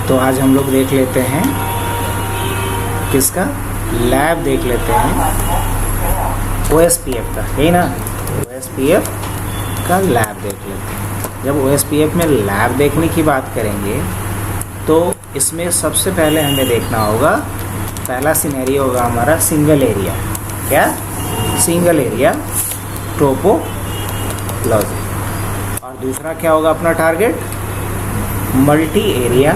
तो आज हम लोग देख लेते हैं किसका लैब देख लेते हैं, OSPF का, है ना। OSPF का लैब देख लेते हैं। जब OSPF में लैब देखने की बात करेंगे तो इसमें सबसे पहले हमें देखना होगा, पहला सिनेरियो होगा हमारा सिंगल एरिया। क्या? Single area topology. और दूसरा क्या होगा अपना टारगेट? Multi area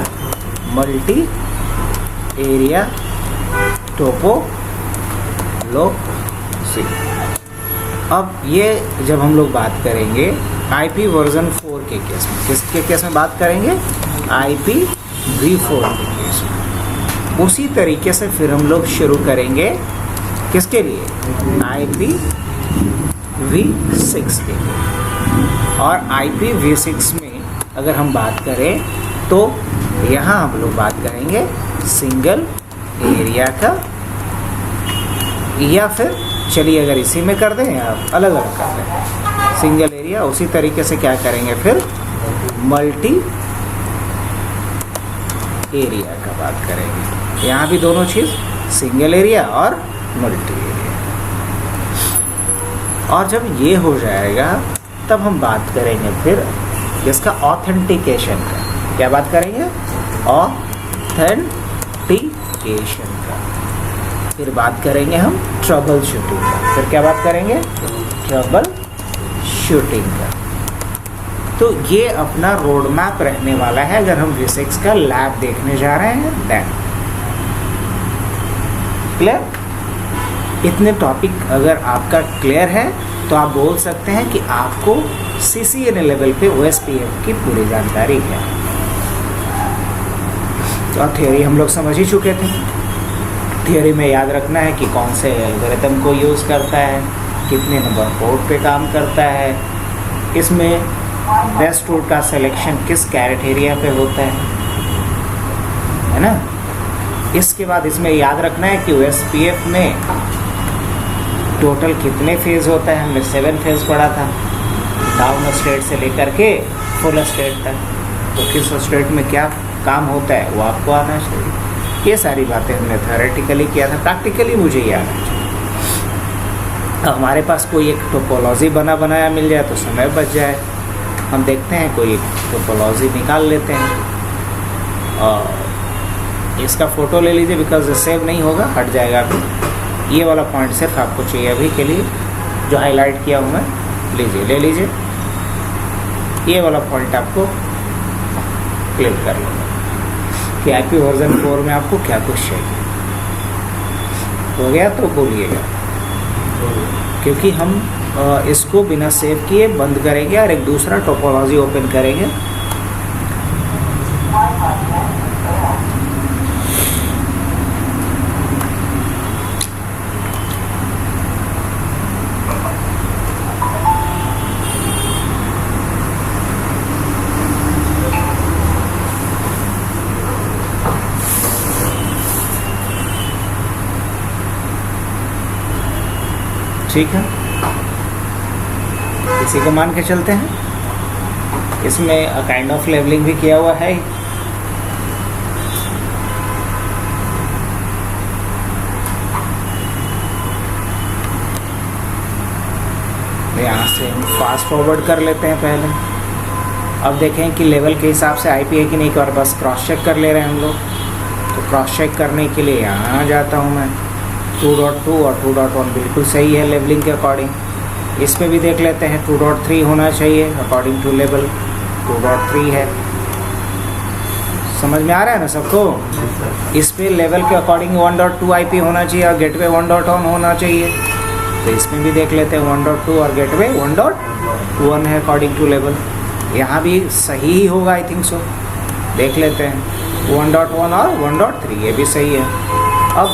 topology. अब ये जब हम लोग बात करेंगे IP वर्जन 4 के केस में, किसके केस में बात करेंगे? IPv4 के केस में। उसी तरीके से फिर हम लोग शुरू करेंगे किसके लिए? IPv6 के लिए। और IPv6 में अगर हम बात करें तो यहाँ हम लोग बात करेंगे सिंगल एरिया का, या फिर चलिए अगर इसी में कर दें या अलग अलग कर दें सिंगल एरिया, उसी तरीके से क्या करेंगे फिर मल्टी एरिया का बात करेंगे। यहाँ भी दोनों चीज़ सिंगल एरिया और मल्टी एरिया। और जब ये हो जाएगा तब हम बात करेंगे फिर इसका ऑथेंटिकेशन का। क्या बात करेंगे? ऑथेंटिकेशन का। फिर बात करेंगे हम ट्रबल शूटिंग का। फिर क्या बात करेंगे? ट्रबल शूटिंग का। तो ये अपना रोड मैप रहने वाला है अगर हम V6 का लैब देखने जा रहे हैं। Then clear? इतने टॉपिक अगर आपका क्लियर है तो आप बोल सकते हैं कि आपको CCNA लेवल पे OSPF की पूरी जानकारी है। तो थियोरी हम लोग समझ ही चुके थे। थियोरी में याद रखना है कि कौन से एल्गोरिथम को यूज़ करता है, कितने नंबर पोर्ट पे काम करता है, इसमें बेस्ट रूट का सिलेक्शन किस क्राइटेरिया पे होता है ना। इसके बाद इसमें याद रखना है कि OSPF में टोटल कितने फेज़ होता है। हमने 7 फेज़ पढ़ा था, डाउन स्टेट से लेकर के फुल स्टेट तक। तो किस स्टेट में क्या काम होता है वो आपको आना चाहिए। ये सारी बातें हमने थ्योरेटिकली किया था, प्रैक्टिकली मुझे याद है। अब हमारे पास कोई एक टोपोलॉजी बना बनाया मिल जाए तो समय बच जाए। हम देखते हैं कोई एक टोपोलॉजी निकाल लेते हैं और इसका फ़ोटो ले लीजिए, बिकॉज सेव नहीं होगा, हट जाएगा। अभी ये वाला पॉइंट सिर्फ आपको चाहिए अभी के लिए, जो हाईलाइट किया हूँ मैं। लीजिए, ले लीजिए, ये वाला पॉइंट आपको क्लिक कर लो कि IP वर्जन 4 में आपको क्या कुछ चाहिए। हो गया तो बोलिएगा, क्योंकि हम इसको बिना सेव किए बंद करेंगे और एक दूसरा टोपोलॉजी ओपन करेंगे। ठीक है, इसी को मान के चलते हैं। इसमें काइंड ऑफ लेवलिंग भी किया हुआ है। यहाँ से हम फास्ट फॉरवर्ड कर लेते हैं पहले। अब देखें कि लेवल के हिसाब से IP है कि नहीं, और बस क्रॉस चेक कर ले रहे हैं हम लोग। तो क्रॉस चेक करने के लिए यहाँ जाता हूँ मैं। 2.2 और 2.1 बिल्कुल सही है लेवलिंग के अकॉर्डिंग। इस पे भी देख लेते हैं, 2.3 होना चाहिए अकॉर्डिंग टू लेवल। 2.3 है, समझ में आ रहा है ना सबको? इस पे लेवल के अकॉर्डिंग 1.2 IP होना चाहिए और गेटवे 1.1 होना चाहिए। तो इसमें भी देख लेते हैं 1.2 और गेटवे 1.1 है अकॉर्डिंग टू लेवल। यहाँ भी सही ही होगा, आई थिंक सो। देख लेते हैं 1.1 और 1.3, ये भी सही है। अब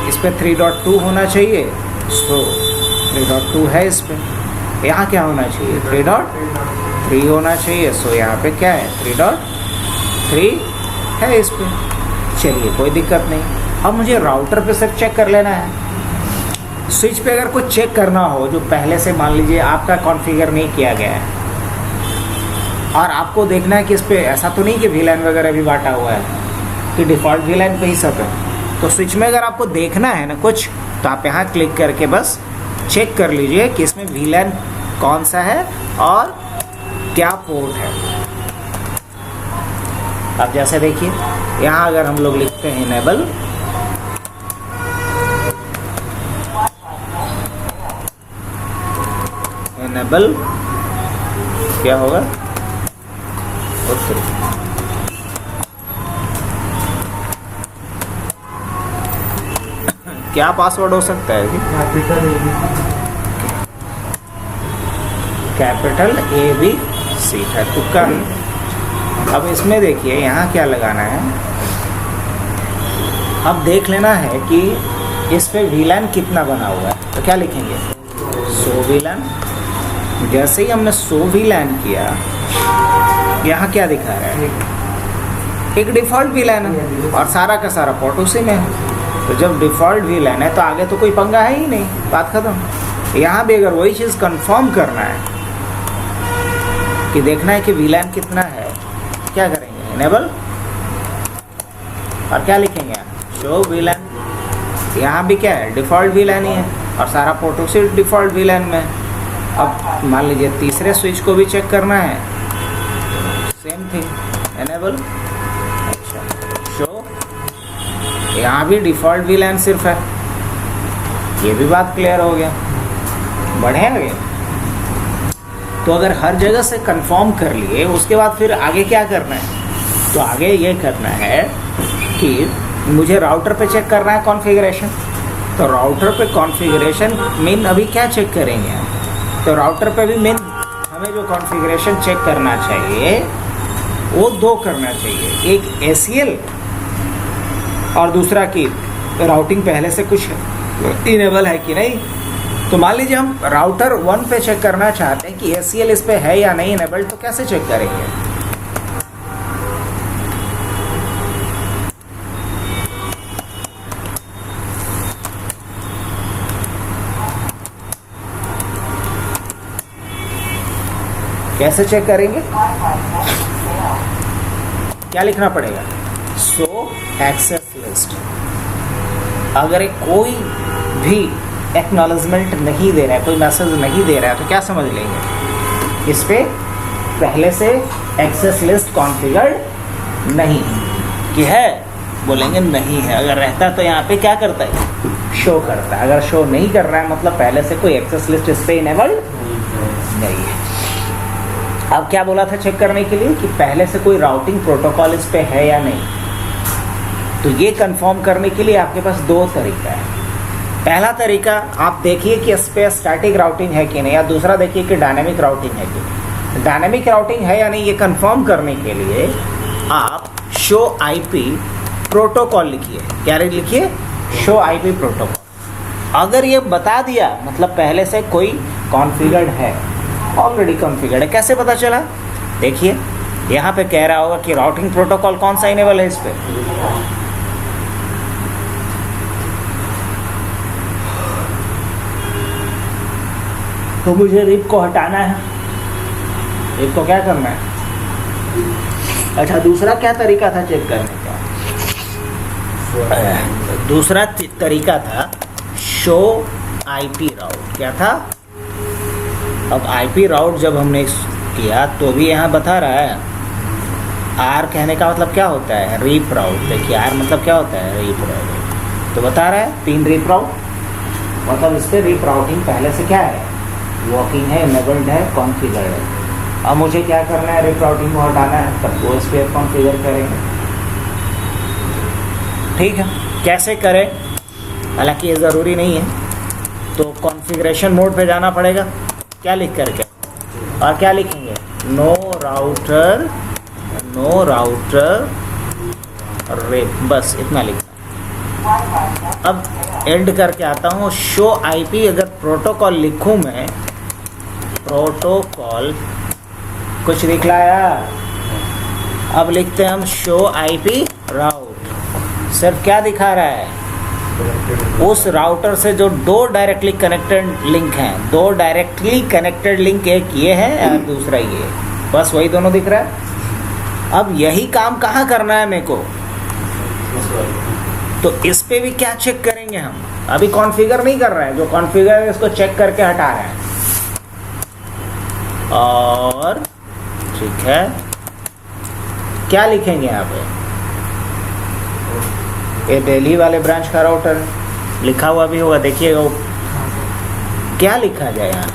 इस पर 3.2 होना चाहिए, सो 3.2 है इस पर। यहाँ क्या होना चाहिए? 3.3 होना चाहिए, सो यहाँ पे क्या है? 3.3 है इस पर। चलिए, कोई दिक्कत नहीं। अब मुझे राउटर पे सिर्फ चेक कर लेना है। स्विच पे अगर कुछ चेक करना हो जो पहले से मान लीजिए आपका कॉन्फ़िगर नहीं किया गया है, और आपको देखना है कि इस पर ऐसा तो नहीं कि VLAN वगैरह भी बांटा हुआ है, कि डिफ़ॉल्ट VLAN पे ही सब है। तो स्विच में अगर आपको देखना है ना कुछ, तो आप यहाँ क्लिक करके बस चेक कर लीजिए कि इसमें VLAN कौन सा है और क्या पोर्ट है। अब जैसे देखिए यहाँ अगर हम लोग लिखते हैं इनेबल क्या होगा, क्या पासवर्ड हो सकता है? कैपिटल ABC है, तुक्का। अब इसमें देखिए यहाँ क्या लगाना है, अब देख लेना है कि इस पे VLAN कितना बना हुआ है। तो क्या लिखेंगे, 100 VLAN। जैसे ही हमने 100 VLAN किया, यहाँ क्या दिखा रहा है, एक डिफ़ॉल्ट VLAN है और सारा का सारा पोर्ट उसी में है। तो जब डिफ़ॉल्ट VLAN है तो आगे तो कोई पंगा है ही नहीं, बात ख़त्म। यहाँ भी अगर वही चीज़ कंफर्म करना है कि देखना है कि VLAN कितना है, क्या करेंगे, इनेबल और क्या लिखेंगे, शो VLAN। यहाँ भी क्या है, डिफ़ॉल्ट VLAN ही है और सारा पोर्ट उसी डिफ़ॉल्ट VLAN में है। अब मान लीजिए तीसरे स्विच को भी चेक करना है, सेम थिंग, इनेबल, अच्छा शो, यहाँ भी डिफ़ॉल्ट VLAN सिर्फ है। ये भी बात क्लियर हो गया, बढ़िया गया। तो अगर हर जगह से कंफर्म कर लिए, उसके बाद फिर आगे क्या करना है, तो आगे ये करना है कि मुझे राउटर पे चेक करना है कॉन्फ़िगरेशन। तो राउटर पे कॉन्फ़िगरेशन मेन अभी क्या चेक करेंगे, तो राउटर पे भी मेन हमें जो कॉन्फ़िगरेशन चेक करना चाहिए वो दो करना चाहिए, एक ACL और दूसरा कि राउटिंग पहले से कुछ इनेबल है कि नहीं। तो मान लीजिए हम राउटर 1 पे चेक करना चाहते हैं कि ACL इस पे है या नहीं इनेबल, तो कैसे चेक करेंगे, कैसे चेक करेंगे, क्या लिखना पड़ेगा, शो एक्सेस लिस्ट। अगर कोई भी एक्नॉलेजमेंट नहीं दे रहा है, कोई मैसेज नहीं दे रहा है, तो क्या समझ लेंगे, इस पे पहले से एक्सेस लिस्ट कॉन्फ़िगर्ड नहीं कि है, बोलेंगे नहीं है। अगर रहता है तो यहाँ पे क्या करता है, शो करता है। अगर शो नहीं कर रहा है मतलब पहले से कोई एक्सेस लिस्ट इस पे इनेबल्ड नहीं है। अब क्या बोला था चेक करने के लिए कि पहले से कोई राउटिंग प्रोटोकॉल इस पे है या नहीं। तो ये कंफर्म करने के लिए आपके पास दो तरीका है। पहला तरीका आप देखिए कि इस पे स्टैटिक राउटिंग है कि नहीं, या दूसरा देखिए कि डायनेमिक राउटिंग है कि नहीं। डायनेमिक राउटिंग है या नहीं ये कंफर्म करने के लिए आप शो IP प्रोटोकॉल लिखिए। क्या लिखिए, शो IP प्रोटोकॉल। अगर ये बता दिया मतलब पहले से कोई कॉन्फ़िगर्ड है, ऑलरेडी कॉन्फ़िगर्ड है। कैसे पता चला, देखिए यहाँ पे कह रहा होगा कि राउटिंग प्रोटोकॉल कौन सा इनेबल है इस पे, तो मुझे रिप को हटाना है, रिप को क्या करना है। अच्छा दूसरा क्या तरीका था चेक करने का, दूसरा तरीका था शो IP राउट। क्या था, अब IP राउट जब हमने किया तो भी यहाँ बता रहा है, R कहने का मतलब क्या होता है, रीप राउट। देखिए R मतलब क्या होता है, रीप राउट। तो बता रहा है 3 रीप राउट, मतलब इस पर रीप राउटिंग पहले से क्या है, वर्किंग है, इनेबल्ड है, कॉन्फ़िगर्ड है। अब मुझे क्या करना है, रीप राउटिंग को हटाना है, तब वो इस पर कॉन्फ़िगर करेंगे। ठीक है, कैसे करें, हालांकि ये ज़रूरी नहीं है। तो कॉन्फ़िगरेशन मोड पे जाना पड़ेगा, क्या लिख करके, और क्या लिखेंगे, नो राउटर रिप, बस इतना लिखना। अब एंड करके आता हूँ, शो IP अगर प्रोटोकॉल लिखूँ मैं, प्रोटोकॉल कुछ लिख लाया, अब लिखते हैं हम शो IP राउट। सिर्फ क्या दिखा रहा है, उस राउटर से जो दो डायरेक्टली कनेक्टेड लिंक हैं, दो डायरेक्टली कनेक्टेड लिंक, एक ये है और दूसरा ये, बस वही दोनों दिख रहा है। अब यही काम कहाँ करना है मेरे को, तो इस पे भी क्या चेक करेंगे हम? अभी कॉन्फ़िगर नहीं कर रहे हैं, जो कॉन्फ़िगर है इसको चेक करके हटा रहे हैं। और ठीक है, क्या लिखेंगे यहाँ पे? ये दिल्ली वाले ब्रांच का राउटर लिखा हुआ भी होगा, देखिएगा क्या लिखा जाए यहाँ,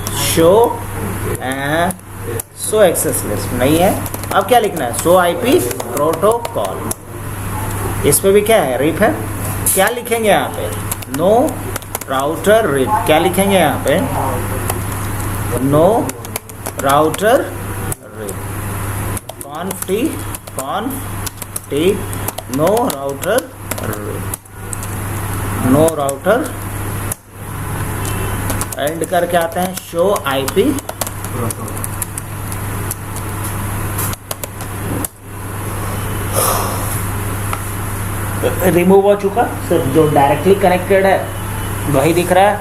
शो एक्सेस लिस्ट नहीं है। अब क्या लिखना है? Show IP protocol. इस पे भी क्या है? रिप है। क्या लिखेंगे यहाँ पे? No router RIP. क्या लिखेंगे यहाँ पे? No router RIP. Conf t no router RIP, no router. End करके आते हैं शो आईपी रिमूव हो चुका, सिर्फ जो डायरेक्टली कनेक्टेड है वही दिख रहा है।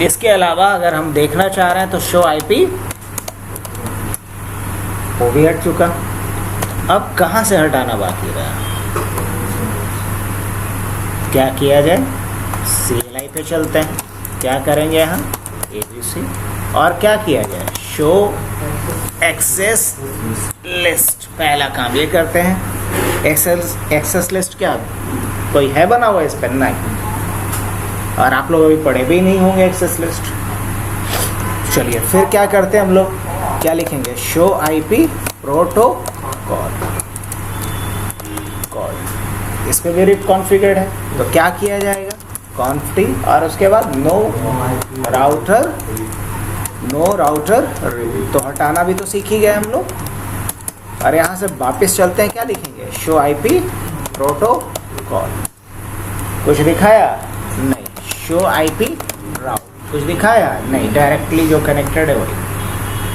इसके अलावा अगर हम देखना चाह रहे हैं तो शो आईपी वो भी हट चुका। अब कहाँ से हटाना बाकी रहा? क्या किया जाए? CLI पे चलते हैं। क्या करेंगे यहाँ? ABC। और क्या किया जाए? Show access list. पहला काम ये करते हैं। एक्सेस लिस्ट क्या कोई है बना हुआ इस पर? नहीं। और आप लोग अभी पढ़े भी नहीं होंगे एक्सेस लिस्ट। चलिए फिर क्या करते हैं हम लोग? क्या लिखेंगे? Show IP protocol. इस पे भी रिप कॉन्फ़िगर्ड है, तो क्या किया जाएगा? कॉन्फ टी और उसके बाद नो राउटर रिप। तो हटाना भी तो सीख ही गए हम लोग। और यहाँ से वापस चलते हैं। क्या लिखेंगे? Show IP protocol. कुछ दिखाया? नहीं। Show IP route. कुछ दिखाया? नहीं। डायरेक्टली जो कनेक्टेड है वही।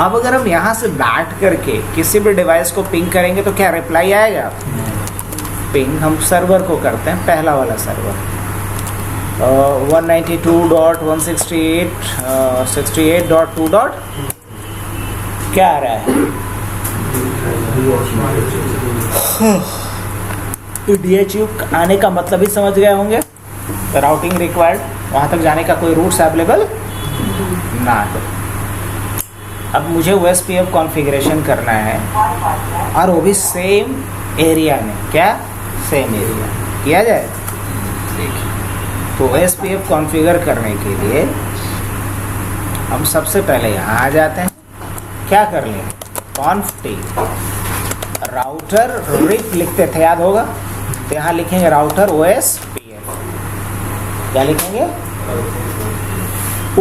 अब अगर हम यहाँ से बैठ करके किसी भी डिवाइस को पिंग करेंगे तो क्या रिप्लाई आएगा? पिंग हम सर्वर को करते हैं, पहला वाला सर्वर 192.168.68.2. क्या आ रहा है? DHU आने का मतलब ही समझ गए होंगे। राउटिंग रिक्वायर्ड, वहाँ तक जाने का कोई रूट्स अवेलेबल ना हो। अब मुझे OSPF कॉन्फ़िगरेशन करना है और वो भी सेम एरिया में। क्या? सेम एरिया किया जाए। देखिए, तो OSPF कॉन्फ़िगर करने के लिए हम सबसे पहले यहाँ आ जाते हैं। क्या कर लें? कॉन्फ टी राउटर रिप लिखते थे, याद होगा। तो यहाँ लिखेंगे राउटर OSPF। क्या लिखेंगे?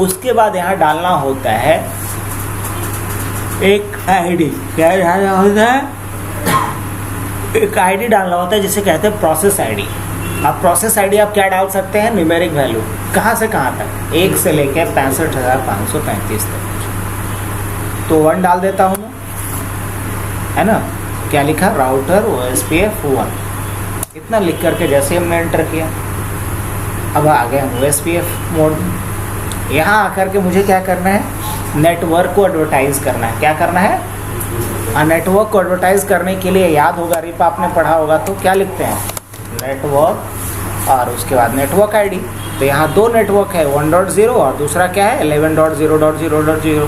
उसके बाद यहाँ डालना होता है एक आईडी। क्या डालना होता है? एक आईडी डालना होता है जिसे कहते हैं प्रोसेस आईडी। अब प्रोसेस आईडी आप क्या डाल सकते हैं? Numeric value. कहाँ से कहाँ तक? 1 से लेकर 65,535 तक। तो 1 डाल देता हूँ मैं, है ना। क्या लिखा? Router OSPF 1। इतना लिख करके जैसे हमने एंटर किया, अब आ गए हम OSPF मोड। यहाँ आकर के मुझे क्या करना है? नेटवर्क को एडवर्टाइज़ करना है। क्या करना है? नेटवर्क को एडवर्टाइज़ करने के लिए याद होगा, रिप आपने पढ़ा होगा, तो क्या लिखते हैं? नेटवर्क और उसके बाद नेटवर्क आईडी। तो यहाँ 2 नेटवर्क है, 1.0 और दूसरा क्या है? 11.0.0.0।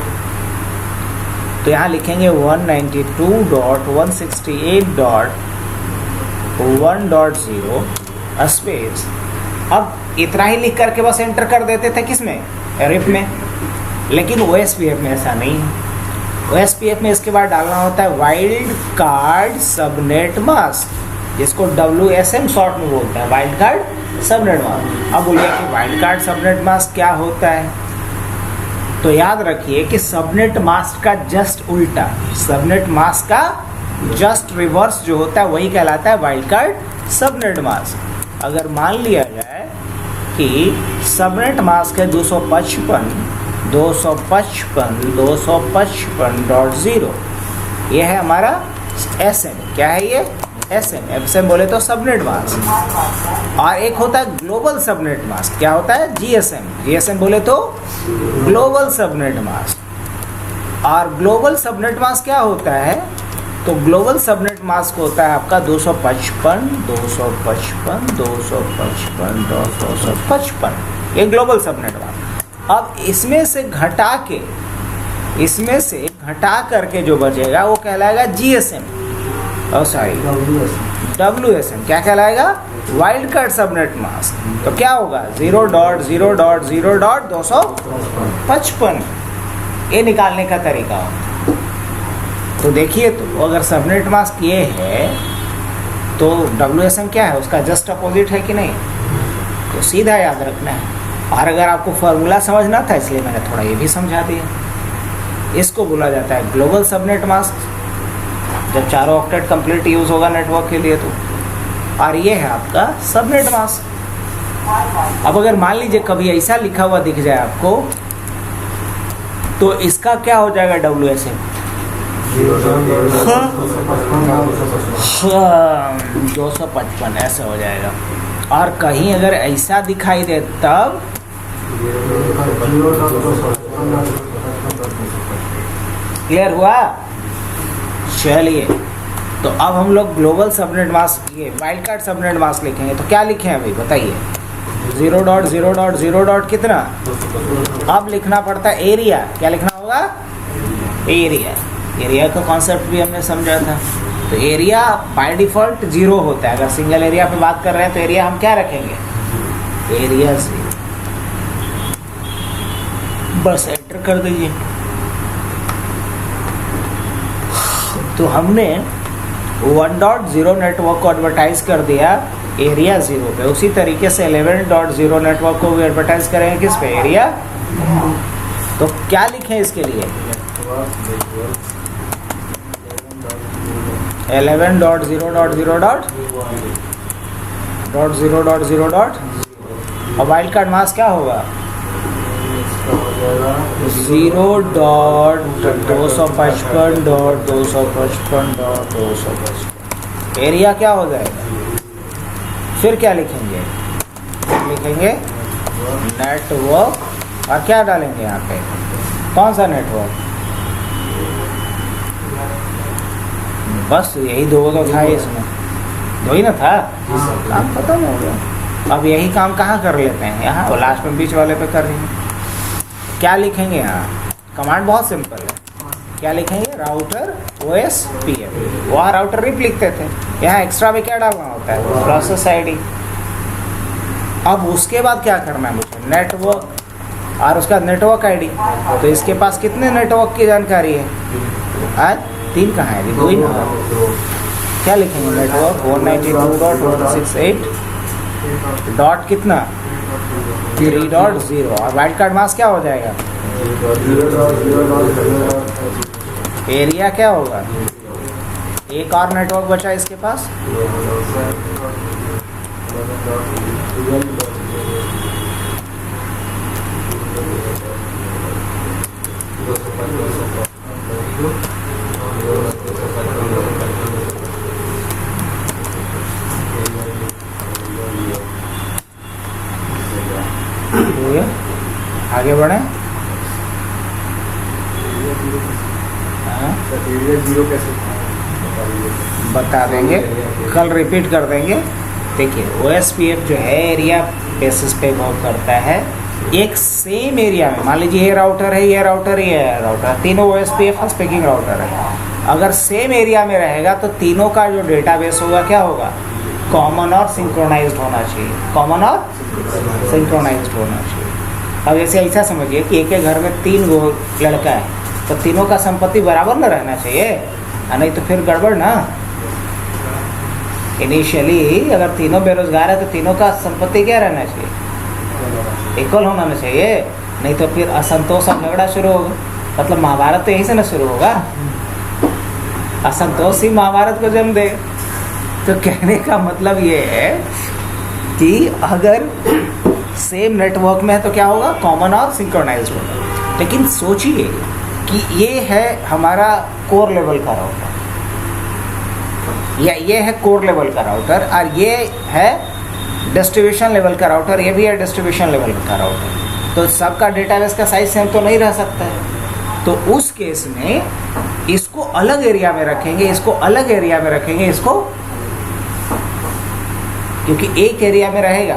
तो यहाँ लिखेंगे 192.168.1.0 स्पेस। अब इतना ही लिख करके बस एंटर कर देते थे, किसमें? रिप में। लेकिन OSPF में ऐसा नहीं है। OSPF में इसके बाद डालना होता है वाइल्ड कार्ड सबनेट मास्क, जिसको WSM शॉर्ट में बोलते हैं, वाइल्ड कार्ड सबनेट मास्क। अब बोलिए कि वाइल्ड कार्ड सबनेट मास्क क्या होता है? तो याद रखिए कि सबनेट मास्क का जस्ट उल्टा, सबनेट मास्क का जस्ट रिवर्स जो होता है वही कहलाता है वाइल्ड कार्ड सबनेट मास्क। अगर मान लिया जाए कि सबनेट मास्क है 255.255.255.0, ये है हमारा SM। क्या है ये? SM बोले तो सबनेट मास्क। और एक होता है ग्लोबल सबनेट मास्क। क्या होता है? GSM बोले तो ग्लोबल सबनेट मास्क। और ग्लोबल सबनेट मास्क क्या होता है? तो ग्लोबल सबनेट मास्क होता है आपका 255 ये ग्लोबल सबनेट मास्क। अब इसमें से घटा करके जो बचेगा वो कहलाएगा GSM, WSM क्या कहलाएगा, वाइल्ड कार्ड सबनेट मास्क। तो क्या होगा 0.0.0.255 ये निकालने का तरीका होगा। तो देखिए, तो अगर सबनेट मास्क ये है तो WSM क्या है, उसका जस्ट अपोजिट है कि नहीं, तो सीधा याद रखना है। और अगर आपको फॉर्मूला समझना था इसलिए मैंने थोड़ा ये भी समझा दिया। इसको बोला जाता है ग्लोबल सबनेट मास्क, जब चारों ऑक्टेट कंप्लीट यूज़ होगा नेटवर्क के लिए तो। और ये है आपका सबनेट मास्क। अब अगर मान लीजिए कभी ऐसा लिखा हुआ दिख जाए आपको, तो इसका क्या हो जाएगा WSM 255 ऐसे हो जाएगा। और कहीं अगर ऐसा दिखाई दे तब क्लियर हुआ। चलिए, तो अब हम लोग ग्लोबल सबनेट मास्क, ये वाइल्ड कार्ड सबनेट मास्क लिखेंगे। तो क्या लिखे हैं भाई बताइए, 0.0.0. कितना। अब लिखना पड़ता है एरिया, क्या लिखना होगा, एरिया का कॉन्सेप्ट भी हमने समझा था। तो एरिया बाय डिफ़ॉल्ट 0 होता है। अगर सिंगल एरिया पे बात कर रहे हैं तो एरिया हम क्या रखेंगे, एरिया 0। बस एंटर कर दीजिए। तो हमने 1.0 नेटवर्क को एडवर्टाइज कर दिया एरिया 0 पे। उसी तरीके से 11.0 नेटवर्क को भी एडवर्टाइज करेंगे किस पे, एरिया। तो क्या लिखें इसके लिए, 11.0.0.0. और वाइल्ड कार्ड मास्क क्या होगा, 0.255.255.255. एरिया क्या हो जाएगा, फिर क्या लिखेंगे, नेटवर्क। और क्या डालेंगे यहाँ पे, कौन सा नेटवर्क, बस यही दो तो था इसमें, दो ही ना था, काम खत्म हो गया। अब यही काम कहाँ कर लेते हैं, यहाँ लास्ट में बीच वाले पे कर रही हैं। क्या लिखेंगे यहाँ, कमांड बहुत सिंपल है। क्या लिखेंगे, राउटर OSPF। वहाँ राउटर रिप लिखते थे, यहाँ एक्स्ट्रा में क्या डालना होता है, प्रोसेस ID। अब उसके बाद क्या करना है मुझे, नेटवर्क और उसका नेटवर्क ID। तो इसके पास कितने नेटवर्क की जानकारी है, आज 3 कहाँ है, 2 ही ना। क्या लिखेंगे, नेटवर्क 192.168 डॉट कितना 3.0। और वाइल्ड कार्ड मास्क क्या हो जाएगा, एरिया क्या होगा, एक और नेटवर्क बचा इसके पास, आगे बढ़े। बता देंगे, कल रिपीट कर देंगे। देखिए OSPF जो है एरिया बेसिस पे वर्क करता है। एक सेम एरिया में, मान लीजिए ये राउटर है, ये राउटर, ये राउटर, तीनों OSPF स्पीकिंग राउटर है। अगर सेम एरिया में रहेगा तो तीनों का जो डेटाबेस होगा क्या होगा, कॉमन और सिंक्रोनाइज्ड होना चाहिए, कॉमन और सिंक्रोनाइज्ड होना चाहिए। अब जैसे ऐसा समझिए कि एक घर में 3 लड़का है, तो तीनों का संपत्ति बराबर न रहना चाहिए, नहीं तो फिर गड़बड़ ना। इनिशियली अगर तीनों बेरोजगार है तो तीनों का संपत्ति क्या रहना चाहिए, इक्वल होना चाहिए, नहीं तो फिर असंतोष और झगड़ा शुरू होगा। मतलब महाभारत तो यहीं से ना शुरू होगा, असंतोष ही महाभारत को जन्म दे। तो कहने का मतलब ये है कि अगर सेम नेटवर्क में है तो क्या होगा, कॉमन और सिंक्रोनाइज्ड होगा। लेकिन सोचिए कि ये है हमारा कोर लेवल का राउटर, या ये है कोर लेवल का राउटर, और ये है डिस्ट्रीब्यूशन लेवल का राउटर, ये भी है डिस्ट्रीब्यूशन लेवल का राउटर। तो सबका डेटाबेस का साइज सेम तो नहीं रह सकता है। तो उस केस में इसको अलग एरिया में रखेंगे, इसको अलग एरिया में रखेंगे, इसको, क्योंकि एक एरिया में रहेगा।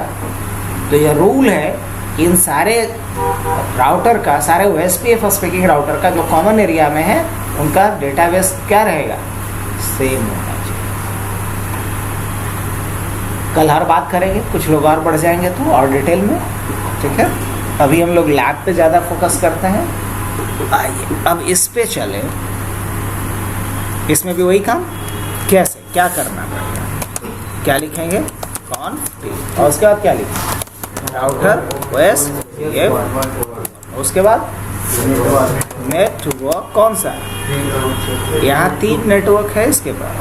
तो यह रूल है इन सारे राउटर का, सारे OSPF स्पीकिंग राउटर का जो कॉमन एरिया में है उनका डेटाबेस क्या रहेगा, सेम होना चाहिए। कल हर बात करेंगे, कुछ लोग और बढ़ जाएंगे तो और डिटेल में, ठीक है। अभी हम लोग लैब पे ज़्यादा फोकस करते हैं। आइए अब इस पे चले, इसमें भी वही काम, कैसे क्या करना पड़ेगा, क्या लिखेंगे, कौन, और उसके बाद क्या लिखेंगे, राउटर OSPF, उसके बाद नेटवर्क कौन सा है, यहाँ 3 नेटवर्क है इसके पास।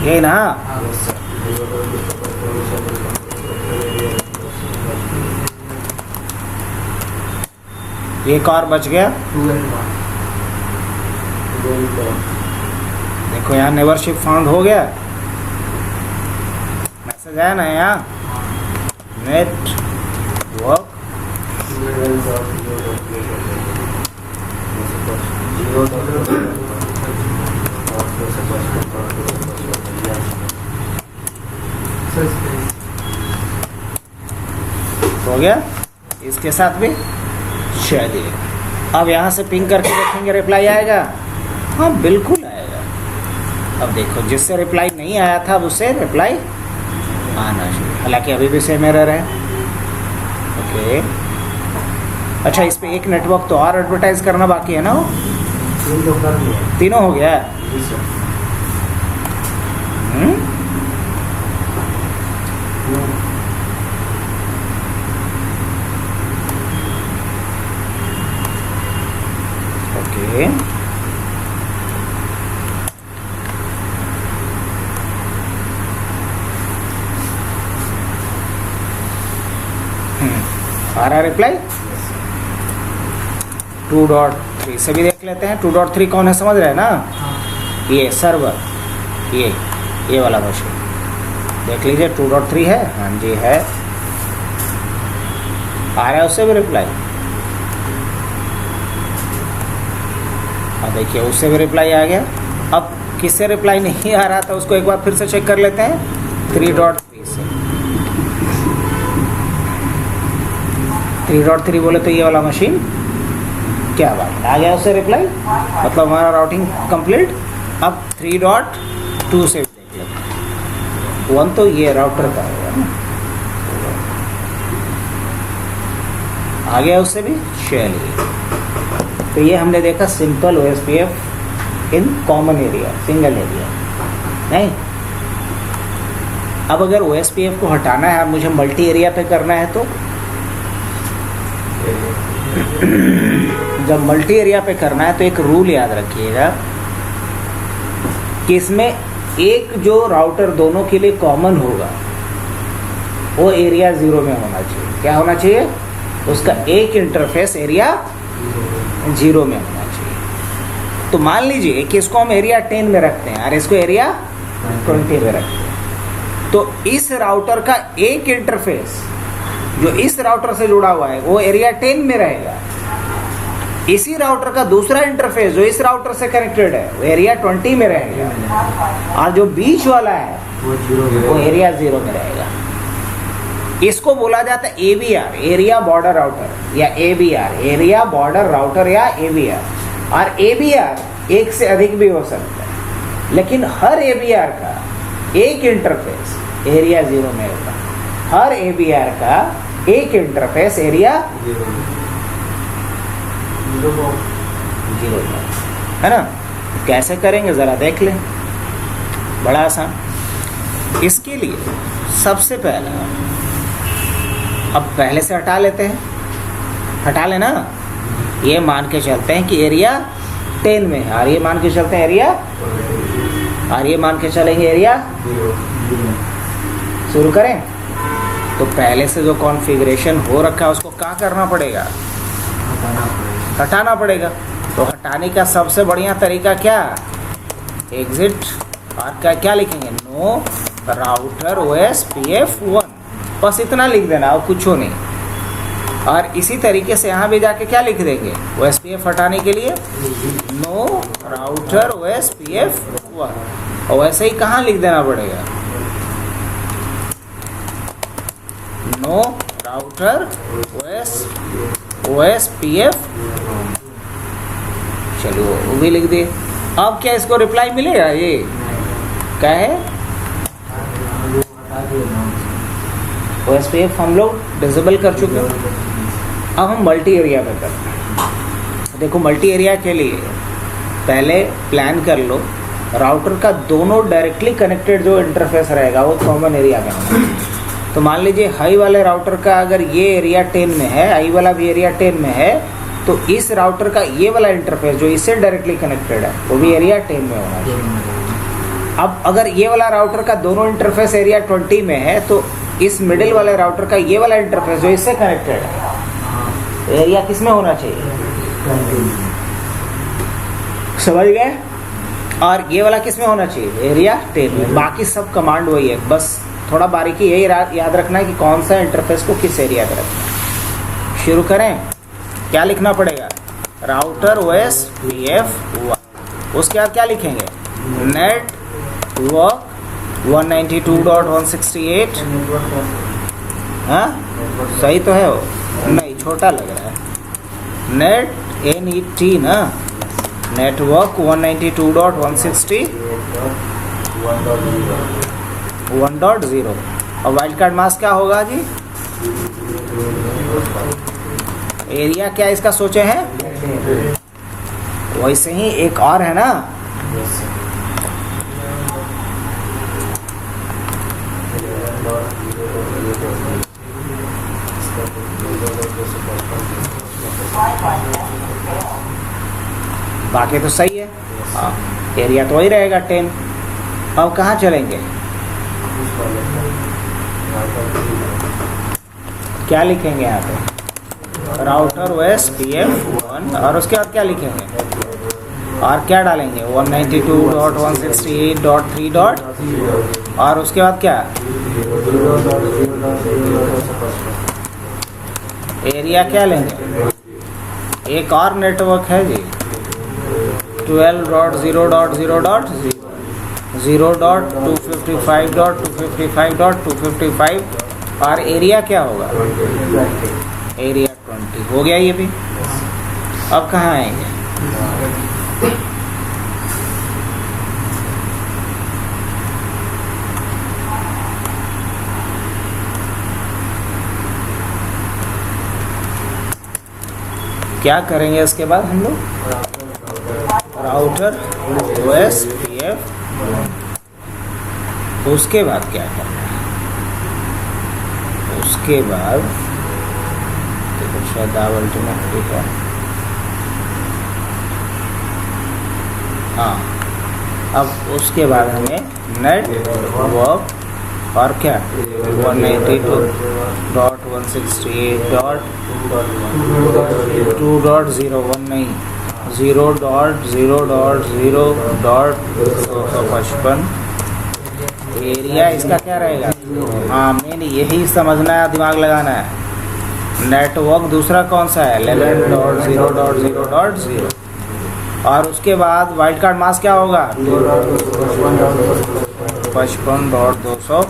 ये ना, एक और बच गया, देखो यहाँ नेवर शिप फाउंड हो गया, मैसेज आया ना यहाँ, नेटवर्क हो गया। इसके साथ भी चलिए अब यहाँ से पिंग करके देखेंगे रिप्लाई आएगा, हाँ बिल्कुल आएगा। अब देखो जिससे रिप्लाई नहीं आया था अब उससे रिप्लाई आना चाहिए, हालांकि अभी भी सेम एरर है। ओके अच्छा, इस पे एक नेटवर्क तो और एडवर्टाइज करना बाकी है ना, वो तीनों हो गया। ओके आ रहा रिप्लाई। 2.3 से भी देख लेते हैं। 2.3 कौन है समझ रहे हैं ना, ये सर्वर, ये वाला मशीन देख लीजिए 2.3 है, हाँ जी है, आ रहा है उससे भी रिप्लाई। हाँ देखिए उससे भी रिप्लाई आ गया। अब किससे रिप्लाई नहीं आ रहा था उसको एक बार फिर से चेक कर लेते हैं। 3.3 से 3.3 बोले तो ये वाला मशीन, क्या बात आ गया उससे रिप्लाई, मतलब हमारा राउटिंग कंप्लीट। अब 3.2 से देख लेते हैं। 1 तो ये राउटर का होगा ना, आ गया उससे भी। चलिए तो ये हमने देखा simple OSPF in common area, single area नहीं। अब अगर OSPF को हटाना है, मुझे मल्टी एरिया पे करना है, तो जब मल्टी एरिया पे करना है तो एक रूल याद रखिएगा कि इसमें एक जो राउटर दोनों के लिए कॉमन होगा वो एरिया 0 में होना चाहिए। क्या होना चाहिए, उसका एक इंटरफेस एरिया 0 में होना चाहिए। तो मान लीजिए कि इसको हम एरिया 10 में रखते हैं और इसको एरिया 20 में रखते हैं, तो इस राउटर का एक इंटरफेस जो इस राउटर से जुड़ा हुआ है वो एरिया 10 में रहेगा। इसी राउटर का दूसरा इंटरफेस जो इस राउटर से कनेक्टेड है वो एरिया 20 में रहेगा, और जो बीच वाला है वो एरिया 0 में रहेगा। इसको बोला जाता है ABR, एरिया बॉर्डर राउटर, या ABR, एरिया बॉर्डर राउटर, या ABR। और ABR एक से अधिक भी हो सकता है, लेकिन हर ABR का एक इंटरफेस एरिया 0 में होगा। हर ABR का एक इंटरफेस एरिया 0 है ना। कैसे करेंगे ज़रा देख लें, बड़ा आसान। इसके लिए सबसे पहला, अब पहले से हटा लेते हैं, हटा लेना। ये मान के चलते हैं कि एरिया 10 में है, और ये मान के चलते हैं एरिया, और ये मान के चलेंगे एरिया। शुरू करें? तो पहले से जो कॉन्फ़िगरेशन हो रखा है उसको क्या करना पड़ेगा? हटाना पड़ेगा। तो हटाने का सबसे बढ़िया तरीका क्या? एग्जिट और क्या लिखेंगे? नो राउटर OS PF1, बस इतना लिख देना और कुछ हो नहीं। और इसी तरीके से यहाँ भी जाके क्या लिख देंगे OS PF हटाने के लिए? No router OS PF1। और वैसे ही कहाँ लिख देना पड़ेगा? No router OS PF। चलो वो भी लिख दिए। अब क्या इसको रिप्लाई मिलेगा? ये क्या है? OS PF हम लोग डिसेबल कर चुके हैं। अब हम मल्टी एरिया पे करते हैं। देखो मल्टी एरिया के लिए पहले प्लान कर लो राउटर का दोनों डायरेक्टली कनेक्टेड जो इंटरफेस रहेगा वो कॉमन एरिया में होगा। तो मान लीजिए हाई वाले राउटर का अगर ये एरिया 10 में है, हाई वाला भी एरिया 10 में है, तो इस राउटर का ये वाला इंटरफेस जो इससे डायरेक्टली कनेक्टेड है वो भी एरिया 10 में होना चाहिए। अब अगर ये वाला राउटर का दोनों इंटरफेस एरिया 20 में है तो इस मिडिल वाले राउटर का ये वाला इंटरफेस जो इससे कनेक्टेड है एरिया किस में होना चाहिए? समझ गए? और ये वाला किस में होना चाहिए? एरिया 10 में। बाकी सब कमांड वही है, बस थोड़ा बारीकी यही याद रखना है कि कौन सा इंटरफेस को किस एरिया पे रखना है। शुरू करें? क्या लिखना पड़ेगा? Router OS PF1। उसके बाद क्या लिखेंगे? नेटवर्क 192.168। हाँ सही तो है वो? नहीं छोटा लग रहा है। NET ना, नेटवर्क 192.168 1.0। और वाइल्ड कार्ड मास्क क्या होगा जी? एरिया क्या इसका सोचे हैं? वैसे ही एक और है ना, बाकी तो सही है। हाँ एरिया तो वही रहेगा 10। अब कहाँ चलेंगे? क्या लिखेंगे यहाँ पे? राउटर OS PF1 और उसके बाद क्या लिखेंगे? और क्या डालेंगे? 192.168.3. और उसके बाद क्या? एरिया क्या लेंगे? एक और नेटवर्क है जी 12.0.0.0 0.255.255.255 और एरिया क्या होगा? एरिया 20 हो गया ये भी। अब कहाँ आएंगे? क्या करेंगे इसके बाद हम लोग? Router OS PF। उसके बाद क्या करना है? उसके बाद देखो शायद अल्टरनेट है। हाँ अब उसके बाद हमें नेटवर्क और क्या 192.168.2.01 नहीं 0.0.0.255 एरिया इसका क्या रहेगा? हाँ मेन यही समझना है, दिमाग लगाना है। नेटवर्क दूसरा कौन सा है? 11.0.0.0 और उसके बाद वाइल्ड कार्ड मास्क क्या होगा? 55.200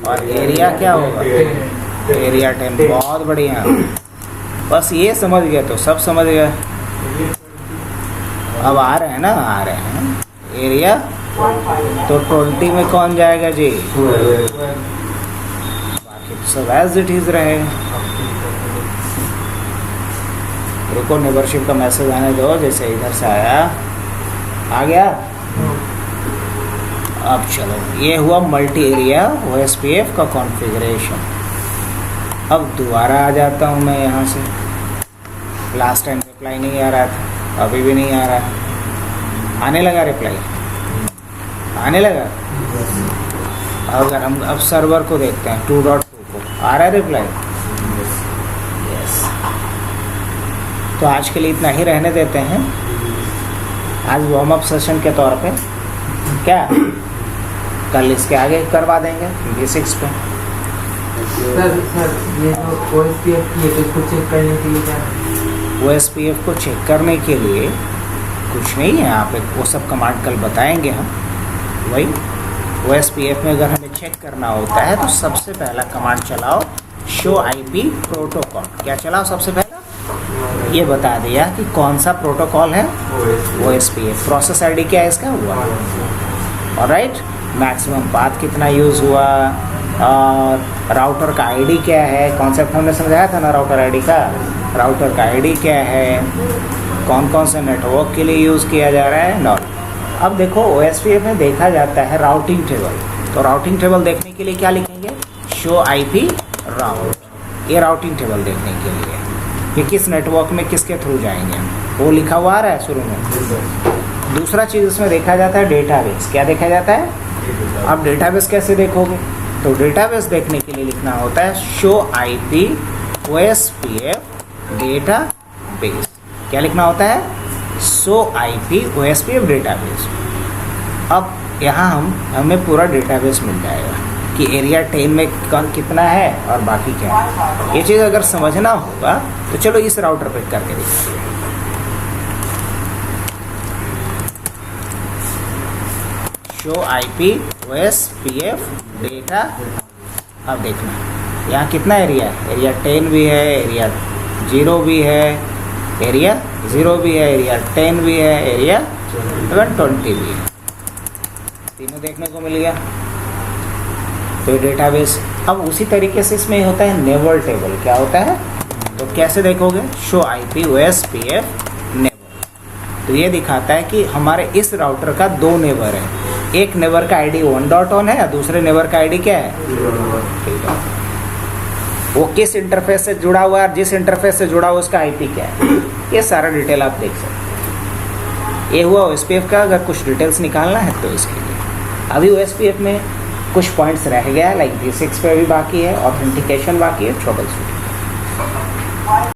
और एरिया क्या होगा? एरिया 10। बहुत बढ़िया, बस ये समझ गए तो सब समझ गए। अब आ रहे हैं ना, आ रहे हैं एरिया तो 20 में कौन जाएगा जी? बाकी तो सब एज इट इज रहेगा। रुको नेबरशिप का मैसेज आने दो, जैसे इधर से आया आ गया। अब चलो ये हुआ मल्टी एरिया OS PF का कॉन्फ़िगरेशन। अब दोबारा आ जाता हूँ मैं यहाँ से। लास्ट टाइम रिप्लाई नहीं आ रहा था, अभी भी नहीं आ रहा है। आने लगा रिप्लाई? आने लगा? अगर हम अब सर्वर को देखते हैं 2.2 को, आ रहा है रिप्लाई? यस। तो आज के लिए इतना ही रहने देते हैं, आज वार्म अप सेशन के तौर पे। क्या कल इसके आगे करवा देंगे बेसिक्स पे। सर ये जो OSPF की है तो इसको चेक करने के लिए क्या? OSPF को चेक करने के लिए कुछ नहीं है, यहाँ पे वो सब कमांड कल बताएंगे हम। वही OSPF में अगर हमें चेक करना होता है तो सबसे पहला कमांड चलाओ शो IP प्रोटोकॉल। क्या चलाओ सबसे पहला? ये बता दिया कि कौन सा प्रोटोकॉल है, OSPF। प्रोसेस ID क्या है इसका? हुआ। ऑलराइट, मैक्सिमम पाथ कितना यूज़ हुआ, और राउटर का आईडी क्या है। कॉन्सेप्ट हमने समझाया था ना राउटर आईडी का। राउटर का आईडी क्या है, कौन कौन से नेटवर्क के लिए यूज़ किया जा रहा है, नॉट। अब देखो OSPF में देखा जाता है राउटिंग टेबल। तो राउटिंग टेबल देखने के लिए क्या लिखेंगे? शो IP राउट। ये राउटिंग टेबल देखने के लिए कि किस नेटवर्क में किसके थ्रू जाएंगे, वो लिखा हुआ आ रहा है शुरू में। दूसरा चीज़ इसमें देखा जाता है डेटाबेस। क्या देखा जाता है? अब डेटाबेस कैसे देखोगे? तो डेटाबेस देखने के लिए लिखना होता है शो IP OSPF डेटाबेस। क्या लिखना होता है? Show IP OSPF database. अब यहाँ हमें पूरा डेटाबेस मिल जाएगा कि एरिया 10 में कितना है और बाकी क्या है। ये चीज़ अगर समझना होगा तो चलो इस राउटर पे करके देखिए। Show IP OSPF data. अब देखना यहाँ कितना एरिया है। एरिया 10 भी है, एरिया 0 भी है, एरिया 0 भी है, एरिया 10 भी है, एरिया 120 भी है। तीनों देखने को मिल गया। तो डेटाबेस। अब उसी तरीके से इसमें होता है नेबर टेबल। क्या होता है? तो कैसे देखोगे? Show IP OSPF neighbour. तो ये दिखाता है कि हमारे इस राउटर का 2 नेबर है। एक नेबर का ID 1.1 है और दूसरे नेबर का ID क्या है? ठीक है। वो किस इंटरफेस से जुड़ा हुआ है और जिस इंटरफेस से जुड़ा हुआ उसका IP क्या है, ये सारा डिटेल आप देख सकते हैं। ये हुआ OSPF का। अगर कुछ डिटेल्स निकालना है तो इसके लिए अभी OSPF में कुछ पॉइंट्स रह गया है, लाइक बेसिक्स पे भी बाकी है, ऑथेंटिकेशन बाकी है, ट्रबल शूटिंग।